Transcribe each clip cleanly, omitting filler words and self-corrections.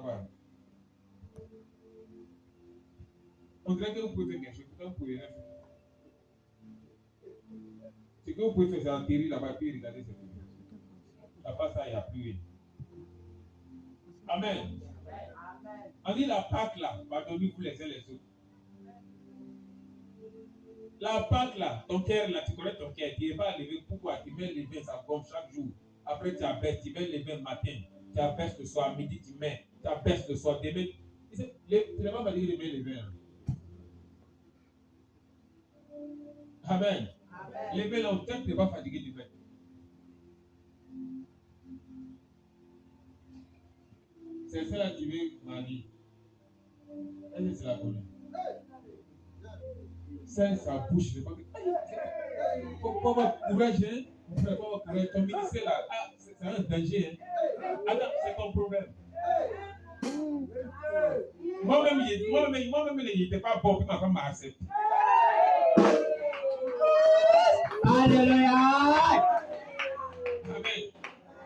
va. On dirait que vous pouvez faire quelque chose, pourtant vous pouvez rien faire. Ce que vous pouvez faire, c'est atterrir là-bas puis regarder cette vidéo. À part ça, il n'y a plus rien. Amen. On dit la Pâque là, pardonnez-vous les uns les autres. La Pâque là, ton cœur là, tu connais ton cœur, tu n'es pas levé. Pourquoi? Tu mets les bains, ça gomme chaque jour. Après tu abaisses, tu mets les bains matin, tu abaisses le soir, midi tu mets, tu abaisses le soir, demain. Tu n'as pas dit de mettre les bains. Amen. Les bains là, tu n'es pas fatigué du bain. C'est celle-là qui veut marier. Est-ce que c'est la connaît? C'est sa bouche, je ne sais pas. Pour votre courage, hein? Pour votre courage, ton ministère là, c'est un danger. Hein? Attends, c'est ton problème. Moi-même, il n'était pas bon, puis ma femme m'a accepté. Alléluia. Amen.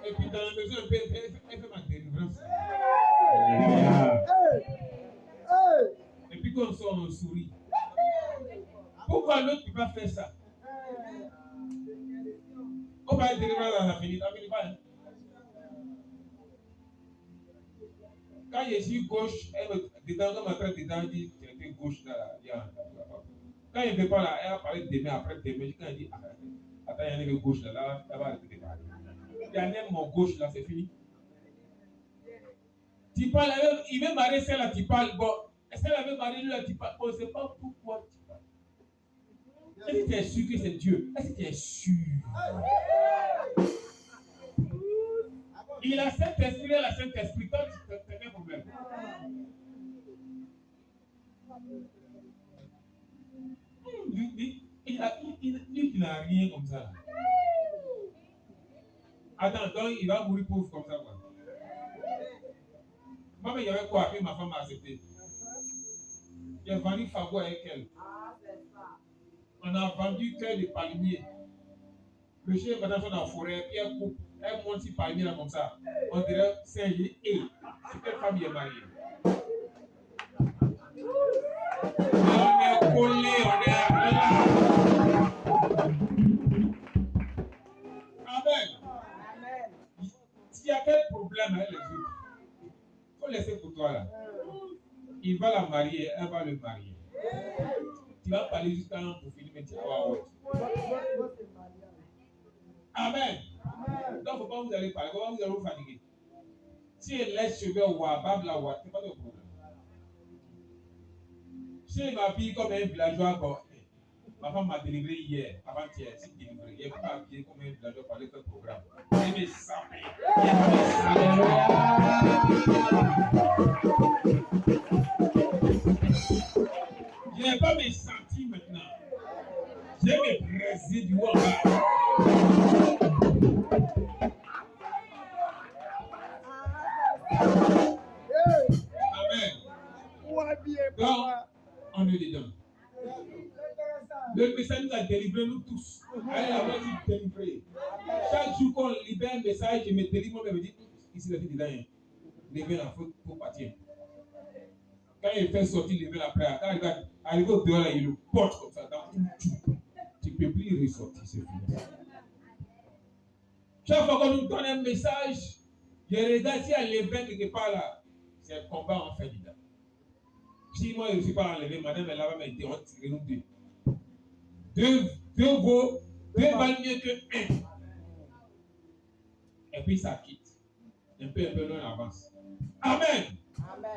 Et puis dans la maison, elle fait ma délivrance. Et puis quand on sort, on sourit. Pourquoi l'autre ne peut pas faire ça? On va être délivré dans la finite. Quand je suis gauche, elle me dedans, quand ma traite dedans, elle dit tu étais gauche là. Quand il ne veut pas là, elle a parlé de demain, après demain. Quand elle dit attends, il y en a gauche là, elle va arrêter de parler. Il y en a mon gauche là, c'est fini. Tu parles, il veut marier celle-là, tu parles. Bon, est-ce qu'elle avait marié lui là, tu parles? On ne sait pas pourquoi tu parles. Est-ce que tu es sûr que c'est Dieu? Est-ce que tu es sûr? Il a Saint-Esprit, elle a Saint-Esprit. Toi, tu as quel problème? Il n'a rien comme ça. Attends, donc il va mourir pauvre comme ça, quoi. Moi, il y avait quoi? Puis ma femme m'a accepté. J'ai vendu Fago avec elle. On a vendu cœur de palmier. Le chien maintenant sont dans la forêt, puis elle coupe, elle monte sur palmier là comme ça. On dirait Saint-Gilles, et c'est quelle femme il est mariée? On est collé, on est là. Amen. S'il y a quel problème avec les autres, il faut laisser pour toi là. Il va la marier, elle va le marier. Tu vas parler jusqu'à un pour finir, mais tu vas avoir autre. Amen. Donc, il ne faut pas vous aller parler, comment vous allez vous fatiguer. Si elle laisse cheveux ou à bab la ouate, c'est pas de problème. Si elle m'habille comme un villageois, bon, ma femme m'a délivré hier, avant-hier, c'est délivré. Elle m'a habillé comme un villageois pour aller faire le programme. Elle me savait. Je n'ai pas mes sentis maintenant. J'ai mes pressés du haut en bas. Amen. Donc, on est dedans. Le message nous a délivré nous tous. Allez, la voix dit délivré. Chaque jour qu'on libère un message, je me délivre, moi, je me dis, ici, la vie dedans, lever la faute pour partir. Quand il fait sortir, lever la prière, quand il arrive au dehors, il le porte comme ça, dans tout. Tu ne peux plus ressortir, c'est fini. Chaque fois qu'on nous donne un message, je regarde si elle levé quelque part là, c'est un combat en fait dedans. Si moi je ne suis pas enlevé, madame elle va me dire, on tire nous deux. Deux valent mieux que un. Et puis ça quitte. Un peu loin en avance. Amen.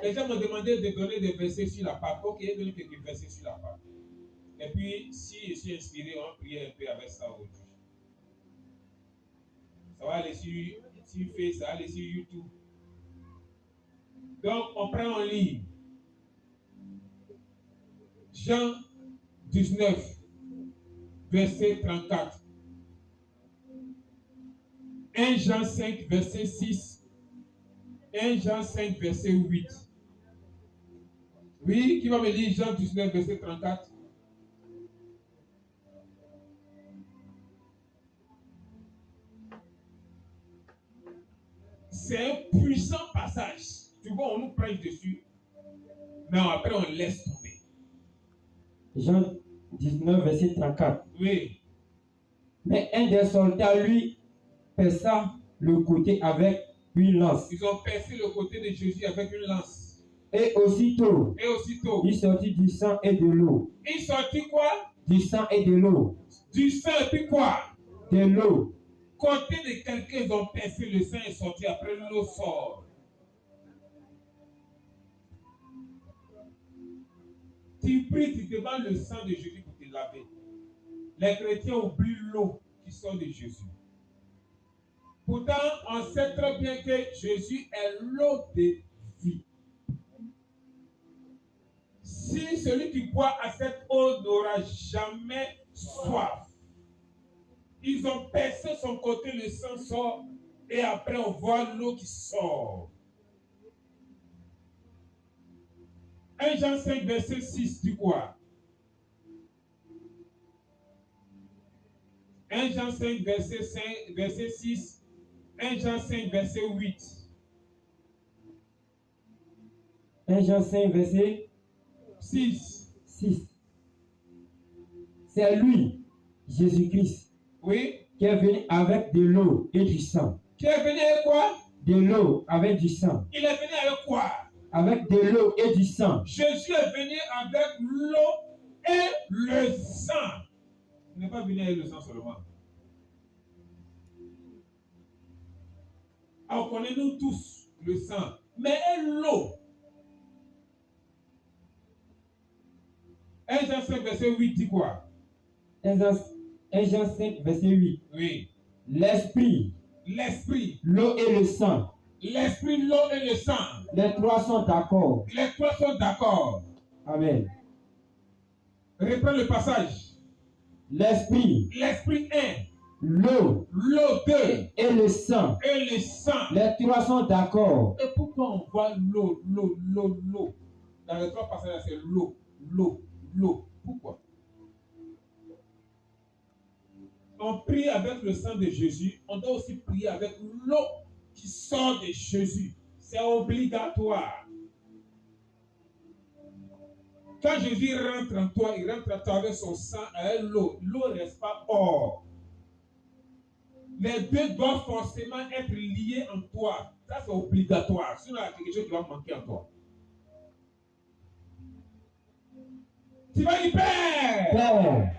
Les gens m'ont demandé de donner des versets sur la Pâque. Ok, je donne quelques versets sur la Pâque. Et puis, si je suis inspiré, on va prier un peu avec ça aujourd'hui. Ça va aller sur Facebook, ça va aller sur YouTube. Donc, on prend en ligne. Jean 19, verset 34. 1 Jean 5, verset 6. 1 Jean 5, verset 8. Oui, qui va me lire Jean 19, verset 34? C'est un puissant passage. Tu vois, on nous prêche dessus, mais après on laisse tomber. Jean 19, verset 34. Oui. Mais un des soldats lui perça le côté avec une lance. Ils ont percé le côté de Jésus avec une lance. Et aussitôt, Et aussitôt, il sortit du sang et de l'eau. il sortit quoi? Du sang et de l'eau. Du sang et puis quoi? De l'eau. Côté de quelqu'un, ils ont percé, le sang est sorti, après l'eau sort. Tu pries, tu demandes le sang de Jésus pour te laver. Les chrétiens oublient l'eau qui sort de Jésus. Pourtant, on sait très bien que Jésus est l'eau de vie. Si celui qui boit à cette eau n'aura jamais soif, ils ont percé son côté, le sang sort, et après on voit l'eau qui sort. 1 Jean 5, verset 6 dit quoi? 1 Jean 5, verset 6, 1 Jean 5, verset 8. 1 Jean 5, verset 6. 6. C'est lui, Jésus-Christ, Oui. qui est venu avec de l'eau et du sang. Qui est venu avec quoi? De l'eau avec du sang. Il est venu avec quoi? Avec de l'eau et du sang. Jésus est venu avec l'eau et le sang. Il n'est pas venu avec le sang seulement. Alors connaissons tous le sang, mais l'eau. 1 Jean 5, verset 8 dit quoi? 1 Jean 5, verset 8. Oui. L'esprit, L'esprit, l'eau et le sang. l'esprit, l'eau et le sang. Les trois sont d'accord. Les trois sont d'accord. Amen. Reprends le passage. L'esprit, L'esprit 1, l'eau l'eau 2 et le sang. et le sang. Les trois sont d'accord. Et pourquoi on voit l'eau? Dans les trois passages, c'est l'eau. Pourquoi? On prie avec le sang de Jésus, on doit aussi prier avec l'eau qui sort de Jésus. C'est obligatoire. Quand Jésus rentre en toi, il rentre en toi avec son sang et l'eau. L'eau ne reste pas hors. Les deux doivent forcément être liés en toi. Ça, c'est obligatoire. Sinon, il y a quelque chose qui va manquer en toi. Tu vas dire, Père, Père,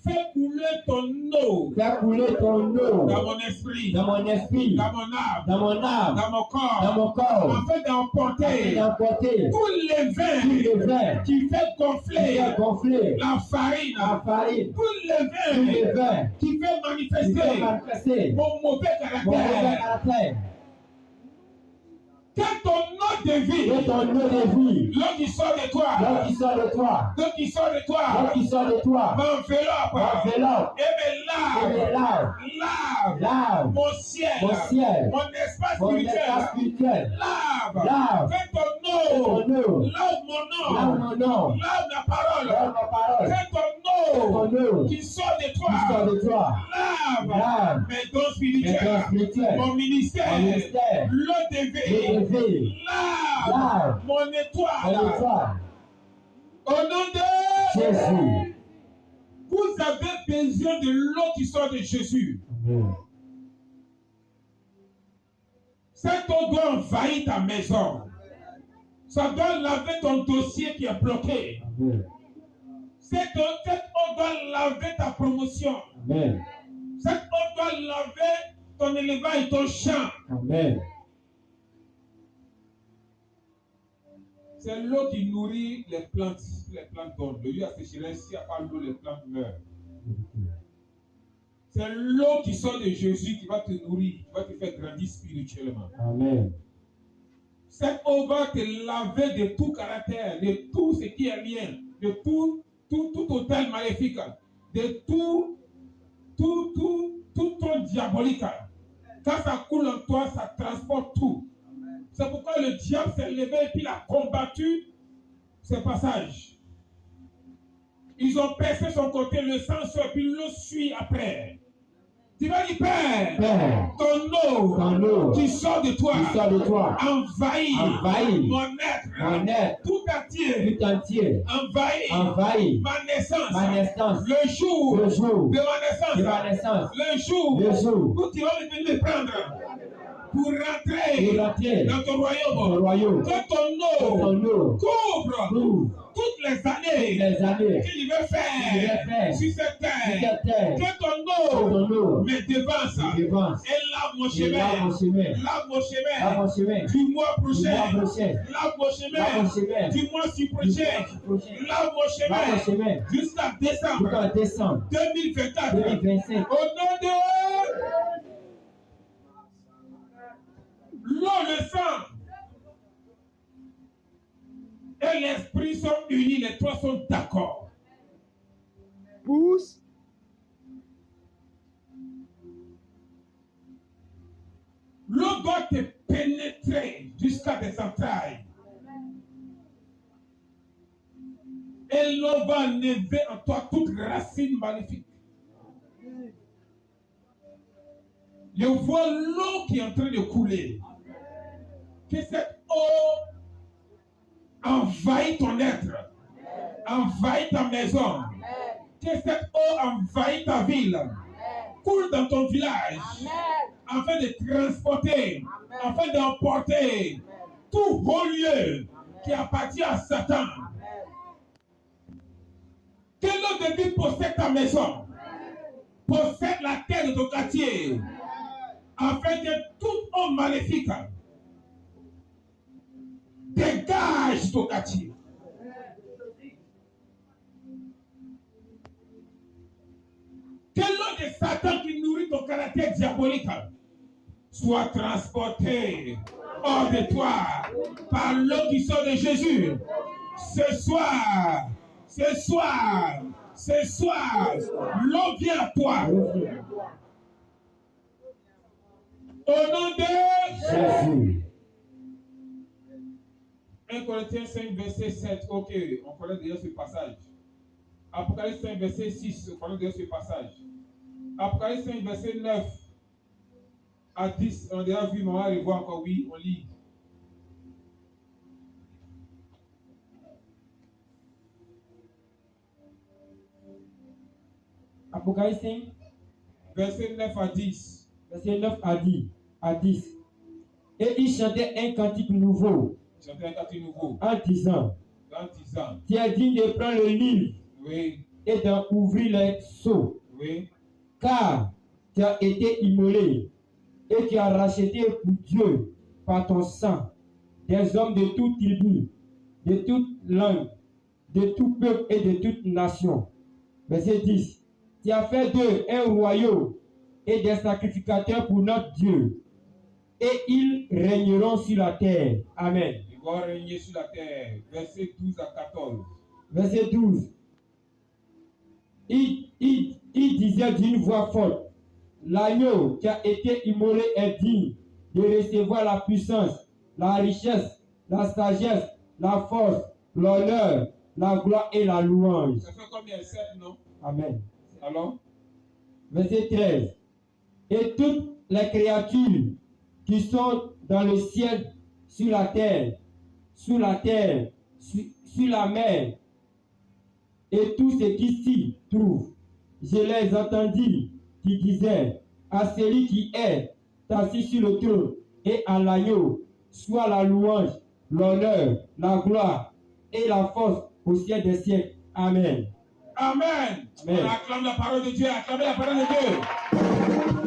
fais couler ton eau fais couler ton eau dans mon esprit, dans mon esprit, dans mon âme, dans mon âme, dans mon corps, dans mon corps, afin d'emporter d'emporter tous les tous vins les vins qui fait qui gonfler fait gonfler la farine, la farine, tous tous les les vins vins qui fait qui fait manifester manifester mon mauvais mon mauvais caractère. caractère. Que ton eau de vie, Que ton eau de vie, l'eau qui sort de l'eau toi, qui sort de toi, l'eau qui sort de l'eau toi, qui sort de toi, m'enveloppe enveloppe et me et me lave, lave, lave lave mon ciel, mon espace mon état spirituel, spirituel, lave, lave que ton que eau, ton eau, lave mon lave nom, mon nom, lave ma parole, lave ma parole, que ton que ton eau eau qui sort de qui sort toi, de toi, lave lave mes dons mes dons spirituels, spirituels, mon mon ministère, ministère, l'eau de l'eau de vie, vie, lave lave mon mon étoile. étoile. Au nom de Jésus. vous avez besoin de l'eau qui sort de Jésus. Amen. Cette eau doit envahir ta maison. Ça doit laver ton dossier qui est bloqué. Amen. Cette eau doit laver ta promotion. Amen. Cette eau doit laver ton élevage et ton champ. Amen. C'est l'eau qui nourrit les plantes donnent. Le lieu à sécheresse, s'il n'y a pas l'eau, les plantes meurent. C'est l'eau qui sort de Jésus qui va te nourrir, qui va te faire grandir spirituellement. Amen. Cette eau va te laver de tout caractère, de tout ce qui est rien, de tout hôtel maléfique, de tout ton diabolique. Quand ça coule en toi, ça transporte tout. C'est pourquoi le diable s'est levé et puis il a combattu ce passage. Ils ont percé son côté, le sang sort, puis l'eau suit après. Tu vas dire, Père, Père, ton eau qui sort de toi, envahit mon être tout entier, envahit ma naissance, le jour de ma naissance, le jour où tu vas venir me prendre pour rentrer dans ton royaume. Que ton eau couvre toutes les années qu'il veut faire sur cette terre. Que ton eau me devance et lave mon chemin du mois prochain, lave mon chemin du mois prochain, lave mon chemin jusqu'à décembre 2024. Au nom de l'eau, le sang et l'esprit sont unis, les trois sont d'accord. Pousse. L'eau doit te pénétrer jusqu'à tes entrailles. Et l'eau va enlever en toi toute racine maléfique. Je vois l'eau qui est en train de couler. Que cette eau envahit ton être, envahit ta maison. Que cette eau envahit ta ville, coule dans ton village, afin de transporter, afin d'emporter tout haut lieu qui appartient à Satan. Que l'eau de vie possède ta maison, possède la terre de ton quartier, afin que tout homme maléfique dégage ton quartier. Que l'eau de Satan qui nourrit ton caractère diabolique soit transportée hors de toi par l'eau qui sort de Jésus. Ce soir, l'eau vient à toi. Au nom de Jésus. 1 Corinthiens 5, verset 7. Ok, on connaît déjà ce passage. Apocalypse 5, verset 6. On connaît déjà ce passage. Apocalypse 5, verset 9 à 10. On a déjà vu, mais on va revoir encore. Oui, on lit. Apocalypse 5, Verset 9 à 10. verset 9 à 10. Et il chantait un cantique nouveau Chanter un cantique nouveau. en disant, tu es digne de prendre le livre Oui, et d'en ouvrir les sceaux, oui. car tu as été immolé et tu as racheté pour Dieu par ton sang des hommes de toute tribu, de toute langue, de tout peuple et de toute nation. Verset 10. Tu as fait d'eux un royaume et des sacrificateurs pour notre Dieu, et ils régneront sur la terre. Amen. Il va régner sur la terre. Verset 12 à 14. Verset 12. Il disait d'une voix forte, l'agneau qui a été immolé est digne de recevoir la puissance, la richesse, la sagesse, la force, l'honneur, la gloire et la louange. Ça fait combien? 7, non? Amen. Alors? Verset 13. Et toutes les créatures qui sont dans le ciel, sur la terre, sur la mer, et tout ce qui s'y trouve, je les entendis qui disaient à celui qui est assis sur le trône et à l'agneau, soit la louange, l'honneur, la gloire et la force au siècle des siècles. Amen. Amen. Amen. On acclame la parole de Dieu. Acclamez la parole de Dieu.